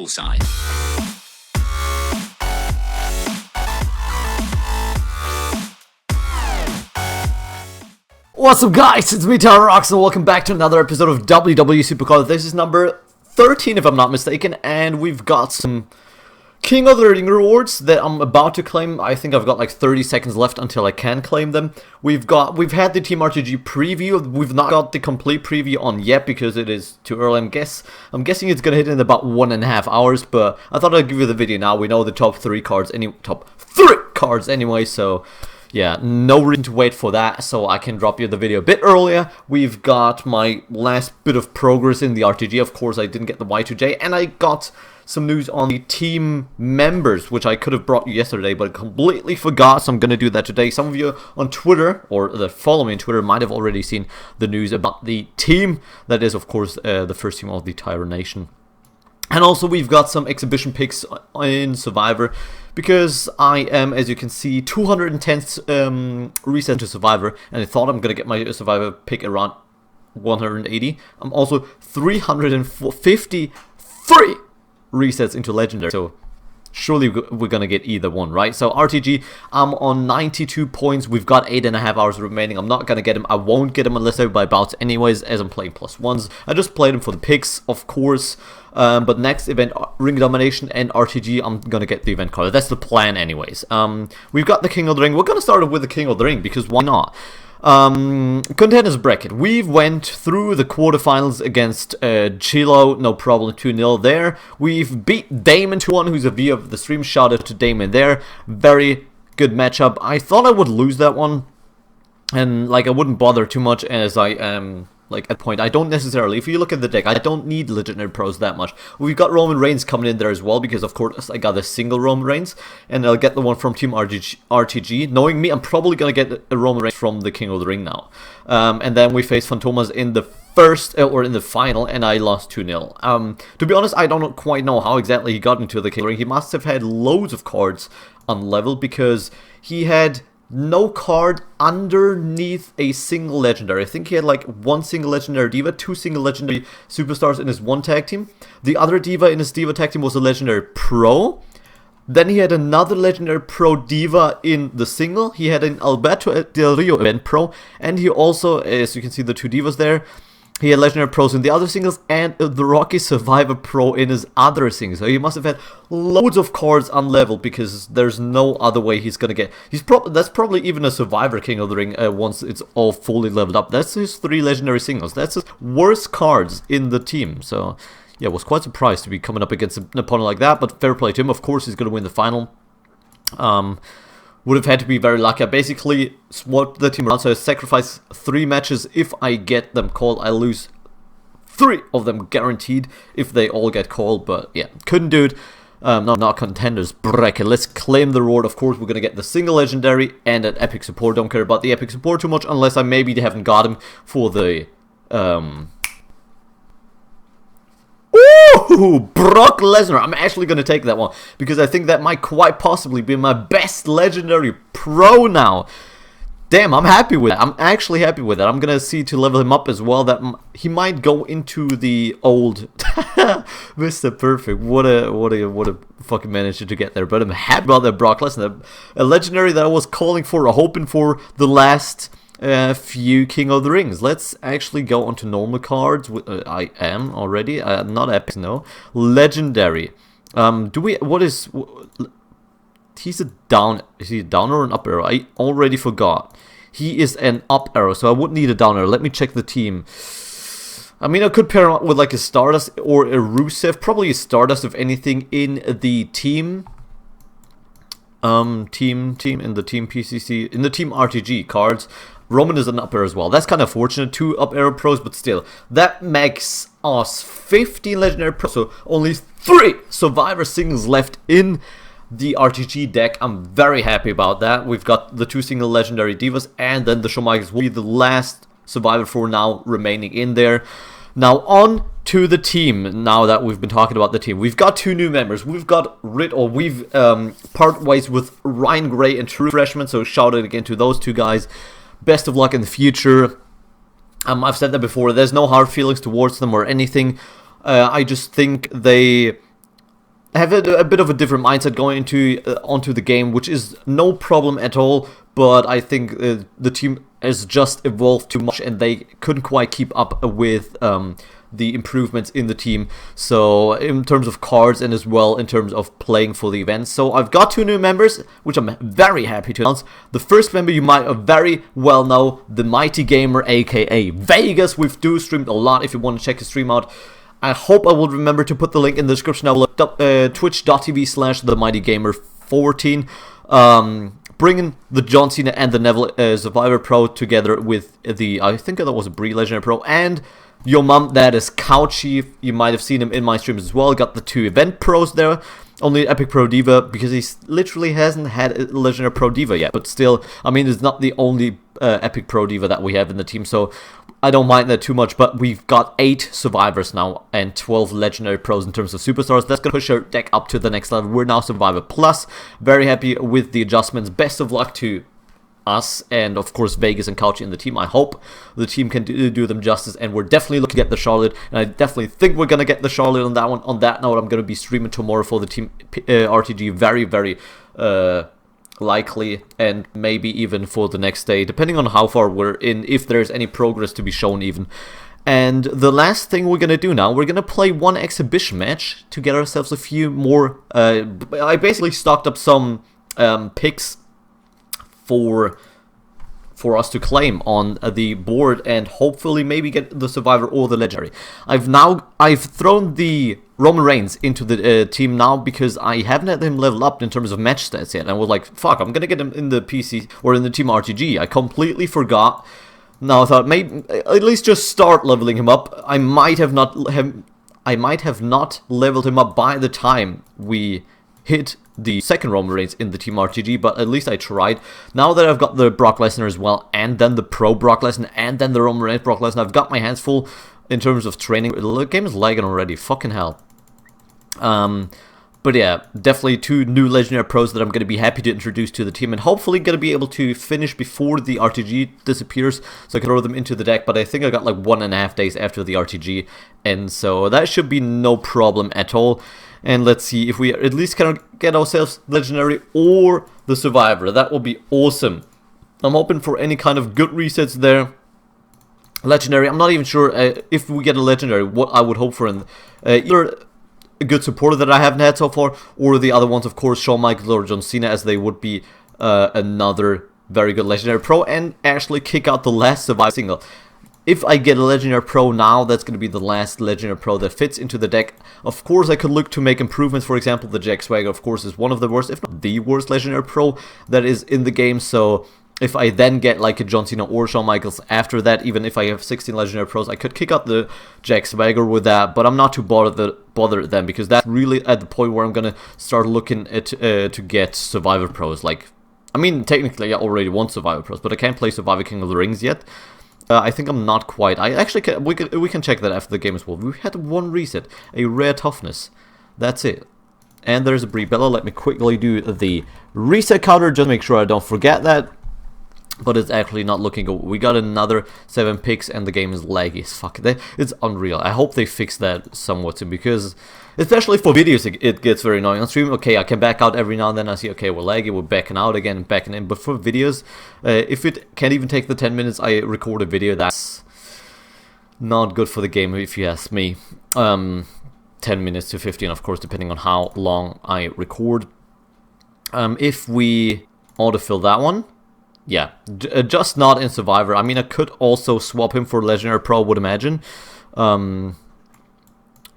poolside. What's up guys, it's me TyroNation and welcome back to another episode of WWE Supercard. This is number 13 if I'm not mistaken, and we've got some King of the Ring rewards that I'm about to claim. I think I've got like 30 seconds left until I can claim them. We've had the Team RTG preview. We've not got the complete preview on yet because it is too early. I'm guessing it's gonna hit in about 1.5 hours, but I thought I'd give you the video now. We know the top three cards anyway, so yeah, no reason to wait for that, so I can drop you the video a bit earlier. We've got my last bit of progress in the RTG. Of course, I didn't get the Y2J, and I got some news on the team members, which I could have brought you yesterday, but I completely forgot, so I'm going to do that today. Some of you on Twitter, or that follow me on Twitter, might have already seen the news about the team. That is, of course, the first team of the TyroNation. And also we've got some exhibition picks in Survivor, because I am, as you can see, 210 reset to Survivor, and I thought I'm going to get my Survivor pick around 180. I'm also 353 resets into Legendary, so surely we're going to get either one, right? So RTG, I'm on 92 points. We've got 8.5 hours remaining. I'm not going to get him. I won't get him unless I buy bouts anyways, as I'm playing +1s. I just played him for the picks, of course. But next event, Ring Domination and RTG, I'm going to get the event card. That's the plan anyways. We've got the King of the Ring. We're going to start with the King of the Ring, because why not? Contenders bracket. We've went through the quarterfinals against Chilo, no problem, 2-0 there. We've beat Damon 2-1, who's a viewer of the stream. Shout out to Damon there. Very good matchup. I thought I would lose that one, and like I wouldn't bother too much, as I am like at point. I don't necessarily, if you look at the deck, I don't need Legendary Pros that much. We've got Roman Reigns coming in there as well, because of course I got a single Roman Reigns, and I'll get the one from Team RTG. Knowing me, I'm probably gonna get a Roman Reigns from the King of the Ring now. And then we face Fantomas in the first, or in the final, and I lost 2-0. To be honest, I don't quite know how exactly he got into the King of the Ring. He must have had loads of cards unleveled, because he had no card underneath a single legendary. I think he had like one single legendary diva, two single legendary superstars in his one tag team. The other diva in his diva tag team was a legendary pro. Then he had another legendary pro diva in the single. He had an Alberto Del Rio event pro, and he also, as you can see, the two divas there, he had legendary pros in the other singles, and the Rocky Survivor pro in his other singles. So he must have had loads of cards unleveled, because there's no other way he's gonna get. That's probably even a Survivor King of the Ring once it's all fully leveled up. That's his 3 legendary singles. That's his worst cards in the team. So yeah, I was quite surprised to be coming up against an opponent like that. But fair play to him. Of course, he's gonna win the final. Would have had to be very lucky. I basically swapped the team around, so I sacrifice 3 matches. If I get them called, I lose 3 of them guaranteed if they all get called. But yeah, couldn't do it. Not contenders bracket. Let's claim the reward. Of course, we're gonna get the single legendary and an epic support. Don't care about the epic support too much, unless I maybe haven't got him for the Ooh, Brock Lesnar. I'm actually going to take that one, because I think that might quite possibly be my best legendary pro now. Damn, I'm happy with that. I'm actually happy with that. I'm going to see to level him up as well. That he might go into the old Mr. Perfect. What a fucking manager to get there. But I'm happy about that Brock Lesnar. A legendary that I was calling for, or hoping for the last few King of the Rings. Let's actually go on to normal cards. I am already not epic, no. Legendary. He's a down. Is he a down or an up arrow? I already forgot. He is an up arrow, so I wouldn't need a down arrow. Let me check the team. I mean, I could pair him up with like a Stardust or a Rusev. Probably a Stardust, if anything, in the team. In the team PCC, in the team RTG cards. Roman is an up arrow as well. That's kind of fortunate. 2 up arrow pros, but still. That makes us 15 legendary pros. So only 3 Survivor singles left in the RTG deck. I'm very happy about that. We've got the 2 single legendary divas, and then the Shawn Michaels will be the last Survivor for now remaining in there. Now on to the team. Now that we've been talking about the team, we've got 2 new members. We've part ways with Ryan Gray and True Freshman. So shout out again to those 2 guys. Best of luck in the future. I've said that before. There's no hard feelings towards them or anything. I just think they have a bit of a different mindset going into onto the game, which is no problem at all. But I think the team has just evolved too much, and they couldn't quite keep up with the improvements in the team. So in terms of cards and as well in terms of playing for the event. So I've got 2 new members, which I'm very happy to announce. The first member you might very well know, the Mighty Gamer, aka Vegas. We've streamed a lot if you want to check his stream out. I hope I will remember to put the link in the description down below. Twitch.tv/themightygamer14. Bringing the John Cena and the Neville Survivor Pro together with the, I think that was a Brie Legendary Pro, and Yo Mum, that is Couchy. You might have seen him in my streams as well. Got the 2 event pros there. Only Epic Pro Diva, because he literally hasn't had a Legendary Pro Diva yet. But still, I mean, it's not the only Epic Pro Diva that we have in the team, so I don't mind that too much. But we've got 8 Survivors now and 12 Legendary Pros in terms of Superstars. That's going to push our deck up to the next level. We're now Survivor Plus. Very happy with the adjustments. Best of luck to us and of course Vegas and Couchy in the team. I hope the team can do them justice, and we're definitely looking to get the Charlotte, and I definitely think we're gonna get the Charlotte on that one. On that note, I'm gonna be streaming tomorrow for the team RTG, very likely, and maybe even for the next day, depending on how far we're in, if there's any progress to be shown even. And the last thing we're gonna do now, we're gonna play 1 exhibition match to get ourselves a few more. I basically stocked up some picks for us to claim on the board, and hopefully maybe get the Survivor or the Legendary. I've thrown the Roman Reigns into the team now because I haven't had him level up in terms of match stats yet. And I was like, fuck, I'm gonna get him in the PC or in the team RTG. I completely forgot. Now I thought maybe at least just start leveling him up. I might have not leveled him up by the time we hit the second Roman Reigns in the team RTG, but at least I tried. Now that I've got the Brock Lesnar as well, and then the Pro Brock Lesnar, and then the Roman Reigns Brock Lesnar, I've got my hands full in terms of training. The game is lagging already, fucking hell. But yeah, definitely 2 new Legendary Pros that I'm going to be happy to introduce to the team, and hopefully going to be able to finish before the RTG disappears, so I can throw them into the deck. But I think I got like 1.5 days after the RTG, and so that should be no problem at all. And let's see if we at least can get ourselves Legendary or the Survivor. That will be awesome. I'm hoping for any kind of good resets there. Legendary, I'm not even sure if we get a Legendary, what I would hope for in either a good supporter that I haven't had so far, or the other ones, of course, Shawn Michaels or John Cena, as they would be another very good Legendary Pro, and actually kick out the last Survivor single. If I get a Legendary Pro now, that's going to be the last Legendary Pro that fits into the deck. Of course, I could look to make improvements. For example, the Jack Swagger, of course, is one of the worst, if not the worst Legendary Pro that is in the game. So if I then get like a John Cena or Shawn Michaels after that, even if I have 16 Legendary Pros, I could kick out the Jack Swagger with that. But I'm not too bothered then, because that's really at the point where I'm going to start looking at to get Survivor Pros. Like, I mean, technically I already want Survivor Pros, but I can't play Survivor King of the Rings yet. I think I'm not quite. I actually can, we can check that after the game as well. We had 1 reset, a rare toughness. That's it. And there's a Brie Bella. Let me quickly do the reset counter, just make sure I don't forget that. But it's actually not looking good. We got another 7 picks, and the game is laggy as fuck. It's unreal. I hope they fix that somewhat soon, because especially for videos, it gets very annoying. On stream, okay, I can back out every now and then. I see, okay, we're laggy, we're backing out again, backing in. But for videos, if it can't even take the 10 minutes I record a video, that's not good for the game, if you ask me. 10 minutes to 15, of course, depending on how long I record. If we autofill that one, yeah, just not in Survivor. I mean, I could also swap him for Legendary Pro, I would imagine.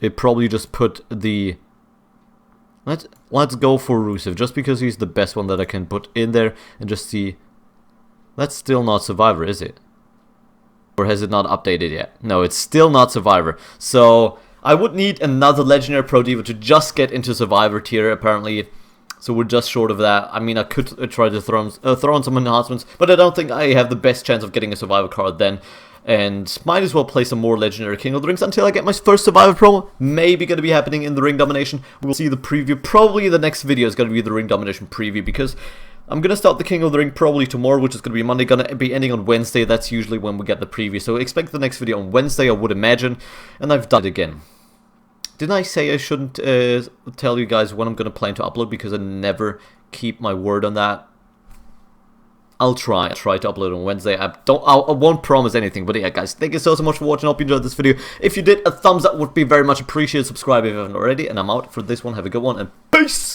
It probably just put the... Let's go for Rusev, just because he's the best one that I can put in there and just see... That's still not Survivor, is it? Or has it not updated yet? No, it's still not Survivor. So, I would need another Legendary Pro Diva to just get into Survivor tier, apparently. So we're just short of that. I mean, I could try to throw on some enhancements, but I don't think I have the best chance of getting a Survivor card then. And might as well play some more Legendary King of the Rings until I get my first Survivor Pro. Maybe going to be happening in the Ring Domination. We'll see the preview. Probably the next video is going to be the Ring Domination preview, because I'm going to start the King of the Ring probably tomorrow, which is going to be Monday. Going to be ending on Wednesday. That's usually when we get the preview. So expect the next video on Wednesday, I would imagine. And I've done it again. Didn't I say I shouldn't tell you guys when I'm going to plan to upload, because I never keep my word on that? I'll try to upload on Wednesday. I won't promise anything, but yeah, guys, thank you so much for watching. I hope you enjoyed this video. If you did, a thumbs up would be very much appreciated. Subscribe if you haven't already, and I'm out for this one. Have a good one, and peace!